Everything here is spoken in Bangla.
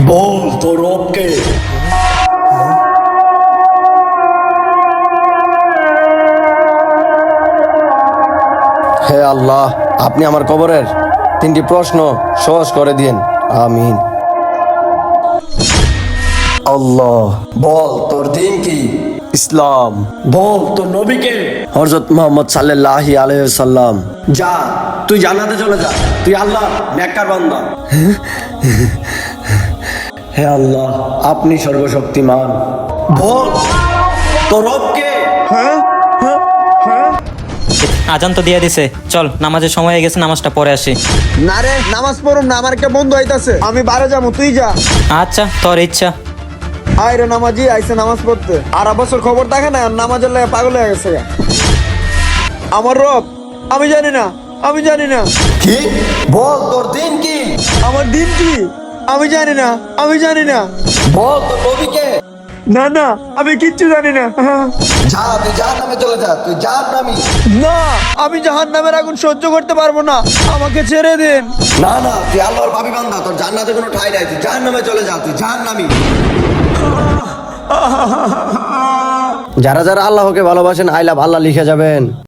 বল তোর রবকে। হে আল্লাহ, আপনি আমার কবরের 3টি প্রশ্ন সহজ করে দিন, আমিন। আল্লাহ, বল তোর দিন কি? ইসলাম। বল তোর নবীকে। হযরত মুহাম্মদ সাল্লাল্লাহু আলাইহি ওয়াসাল্লাম। যা, তুই জান্নাতে চলে যা, তুই আল্লাহ নেককার বান্দা। হে আল্লাহ, আপনি সর্বশক্তিমান। বল তোর রবকে। আজান তো দিয়ে দিছে, চল নামাজের সময় হয়ে গেছে, নামাজটা পড়ে আসি। না রে, নামাজ পড়ুম না, আমার কে বন্ধু হইতাছে, আমি বারে যাবো, তুই যা। আচ্ছা, তোর ইচ্ছা। আয় রে নামাজি, আইসে নামাজ পড়তে। আর বছর খবর দেখে না, নামাজের লাগে পাগল হয়ে গেছে। আমার রব আমি জানি না, আমি জানি না। কি? বল তোর দিন কি? আমার দিন কি? আমি জানি না, আমি জানি না। বল তোর নবীকে। না না, আমি কিচ্ছু জানি না। যা, তুই জাহান্নামে চলে যা, তুই জাহান্নামী। না, আমি জাহান্নামের আগুন সহ্য করতে পারবো না, আমাকে ছেড়ে দিন। না না, তুই আল্লাহর পাপী বান্দা, তোর জান্নাতে কোনো ঠাঁই নাই, তুই জাহান্নামে চলে যা, তুই জাহান্নামী। যারা যারা আল্লাহকে ভালোবাসেন, আই লাভ আল্লাহ লিখে যাবেন।